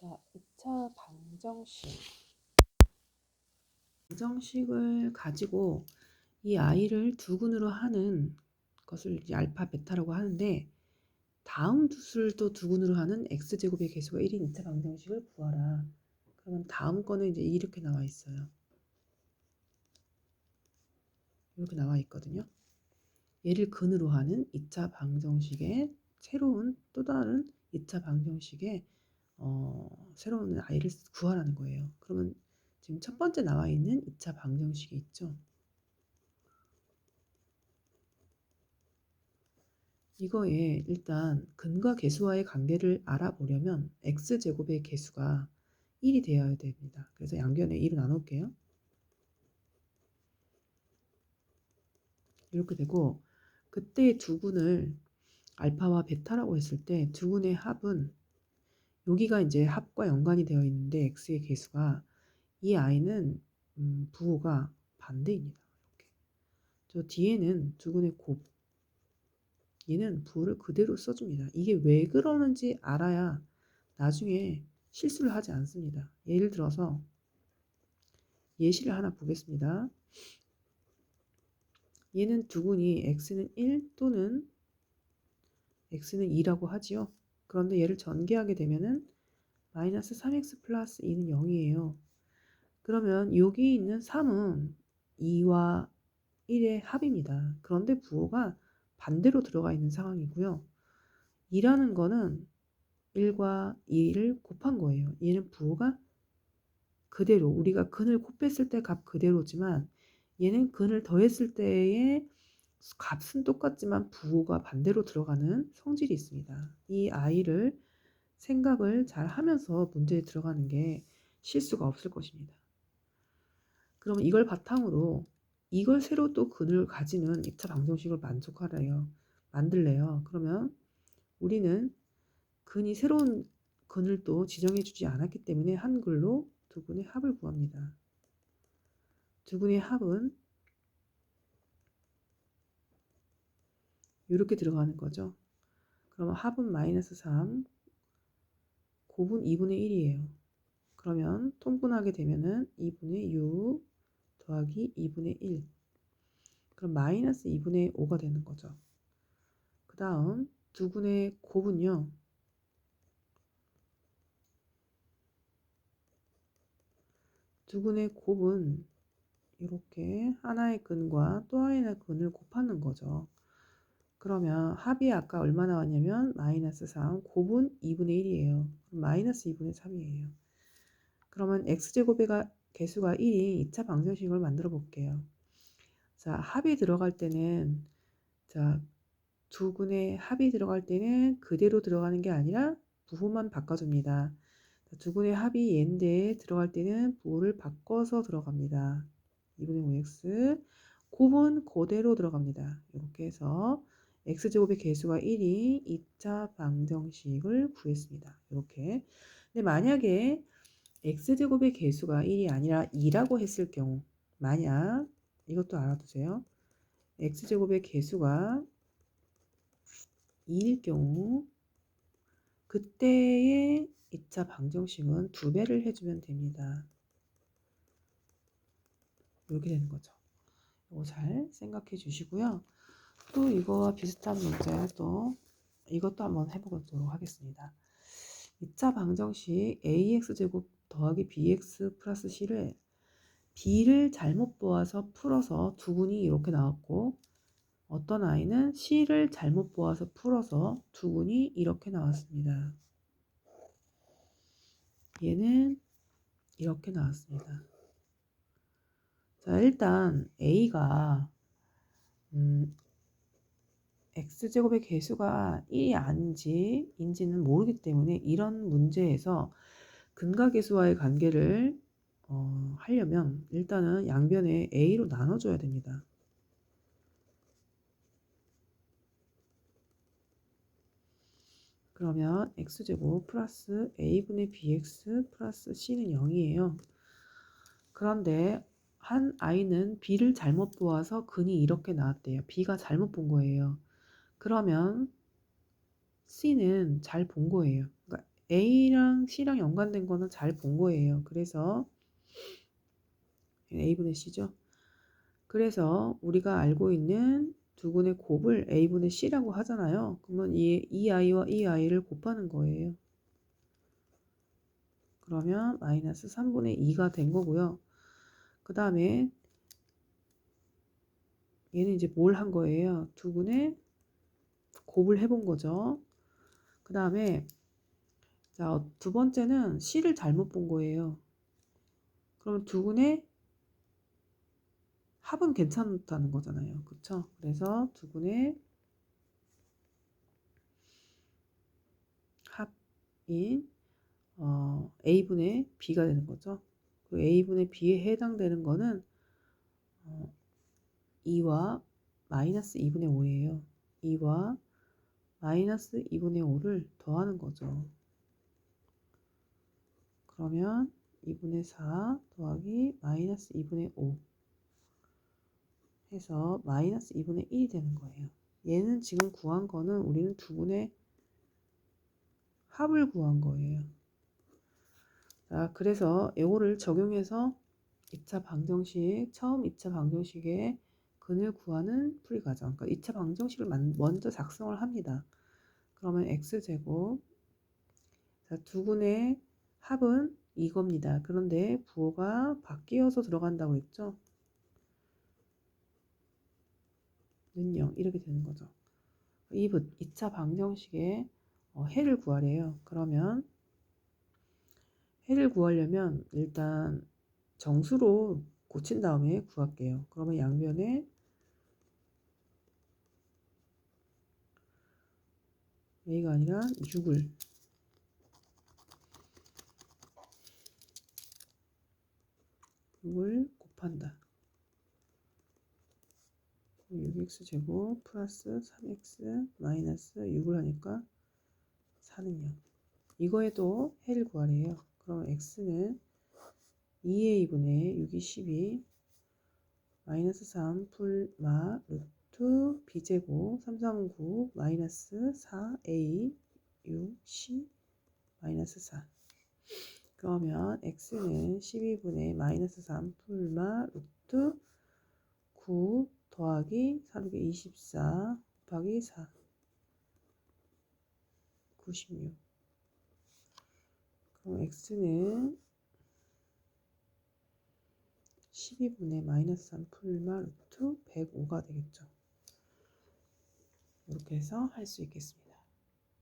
자, 2차 방정식을 가지고 이 i를 두근으로 하는 것을 이제 알파, 베타라고 하는데, 다음 두 수를 또 두근으로 하는 x제곱의 개수가 1인 2차 방정식을 구하라. 그러면 다음 거는 이제 이렇게 나와 있어요. 이렇게 나와 있거든요. 얘를 근으로 하는 2차 방정식의 새로운 또 다른 2차 방정식의 새로운 i를 구하라는 거예요. 그러면 지금 첫 번째 나와 있는 2차 방정식이 있죠. 이거에 일단 근과 개수와의 관계를 알아보려면 x제곱의 개수가 1이 되어야 됩니다. 그래서 양변에 1을 나눌게요. 이렇게 되고, 그때 두근을 알파와 베타라고 했을 때 두근의 합은, 여기가 이제 합과 연관이 되어 있는데 x의 개수가, 이 i는 부호가 반대입니다. 이렇게. 저 뒤에는 두근의 곱, 얘는 부호를 그대로 써줍니다. 이게 왜 그러는지 알아야 나중에 실수를 하지 않습니다. 예를 들어서 예시를 하나 보겠습니다. 얘는 두근이 x는 1 또는 x는 2라고 하지요. 그런데 얘를 전개하게 되면은 마이너스 3x 플러스 2는 0이에요. 그러면 여기 있는 3은 2와 1의 합입니다. 그런데 부호가 반대로 들어가 있는 상황이고요. 2라는 거는 1과 2를 곱한 거예요. 얘는 부호가 그대로, 우리가 근을 곱했을 때 값 그대로지만 얘는 근을 더했을 때의 값은 똑같지만 부호가 반대로 들어가는 성질이 있습니다. 이 i를 생각을 잘 하면서 문제에 들어가는 게 실수가 없을 것입니다. 그러면 이걸 바탕으로 이걸 새로 또 근을 가지는 2차 방정식을 만들래요. 그러면 우리는 근이 새로운 근을 또 지정해 주지 않았기 때문에 한글로 두근의 합을 구합니다. 두근의 합은 이렇게 들어가는 거죠. 그러면 합은 마이너스 3, 곱은 2분의 1이에요. 그러면 통분하게 되면은 2분의 6 더하기 2분의 1. 그럼 마이너스 2분의 5가 되는 거죠. 그 다음 두근의 곱은요. 두근의 곱은 이렇게 하나의 근과 또 하나의 근을 곱하는 거죠. 그러면 합이 아까 얼마 나왔냐면 마이너스 3, 곱은 2분의 1이에요. 마이너스 2분의 3이에요. 그러면 x제곱의 개수가 1인 2차 방정식을 만들어 볼게요. 자, 합이 들어갈 때는, 자, 두근의 합이 들어갈 때는 그대로 들어가는 게 아니라 부호만 바꿔줍니다. 두근의 합이 얘인데 들어갈 때는 부호를 바꿔서 들어갑니다. 2분의 5x, 곱은 그대로 들어갑니다. 이렇게 해서 x제곱의 개수가 1인 2차 방정식을 구했습니다. 이렇게. 근데 만약에 x제곱의 개수가 1이 아니라 2라고 했을 경우, 만약 이것도 알아두세요. x제곱의 개수가 2일 경우 그때의 2차 방정식은 2배를 해주면 됩니다. 이렇게 되는 거죠. 이거 잘 생각해 주시고요. 또 이거와 비슷한 문제, 또 이것도 한번 해보도록 하겠습니다. 2차 방정식 ax제곱 더하기 bx 플러스 c를 b를 잘못 보아서 풀어서 두근이 이렇게 나왔고, 어떤 아이는 c를 잘못 보아서 풀어서 두근이 이렇게 나왔습니다. 얘는 이렇게 나왔습니다. 자, 일단 a가 x제곱의 개수가 1이 아닌지는 모르기 때문에 이런 문제에서 근과 개수와의 관계를 하려면 일단은 양변에 a로 나눠줘야 됩니다. 그러면 x제곱 플러스 a분의 bx 플러스 c는 0이에요. 그런데 한 i는 b를 잘못 보아서 근이 이렇게 나왔대요. b가 잘못 본 거예요. 그러면 c는 잘 본 거예요. 그러니까 A랑 C랑 연관된 거는 잘 본 거예요. 그래서 A분의 C죠. 그래서 우리가 알고 있는 두근의 곱을 A분의 C라고 하잖아요. 그러면 이 I와 이 I를 곱하는 거예요. 그러면 마이너스 3분의 2가 된 거고요. 그 다음에 얘는 이제 뭘 한 거예요? 두근의 곱을 해본 거죠. 그 다음에 자, 두 번째는 C를 잘못 본 거예요. 그럼 두근의 합은 괜찮다는 거잖아요. 그쵸? 그래서 두근의 합인 A분의 B가 되는 거죠. 그 A분의 B에 해당되는 거는 2와 마이너스 2분의 5예요. 2와 마이너스 2분의 5를 더하는 거죠. 그러면 2분의 4 더하기 마이너스 2분의 5 해서 마이너스 2분의 1이 되는 거예요. 얘는 지금 구한 거는 우리는 두분의 합을 구한 거예요. 자, 그래서 이거를 적용해서 2차 방정식, 처음 2차 방정식의 근을 구하는 풀이 과정. 그러니까 2차 방정식을 먼저 작성을 합니다. 그러면 x제곱. 자, 두근의 합은 이겁니다. 그런데 부호가 바뀌어서 들어간다고 했죠? 는 0 이렇게 되는 거죠. 2차 방정식의 해를 구하래요. 그러면 해를 구하려면 일단 정수로 고친 다음에 구할게요. 그러면 양변에 a가 아니라 6을 곱한다. 6x제곱 플러스 3x 마이너스 6을 하니까 4는 0. 이거에도 해를 구하래요. 그러면 x는 2a분의 6이 12 마이너스 3 풀마 루트 b제곱 3, 3, 9 마이너스 4a 6 c 마이너스 4. 그러면 x는 12분의 마이너스 3 풀마 루트 9 더하기 4, 24 곱하기 4 96. 그럼 x는 12분의 마이너스 3 풀마 루트 105가 되겠죠. 이렇게 해서 할 수 있겠습니다.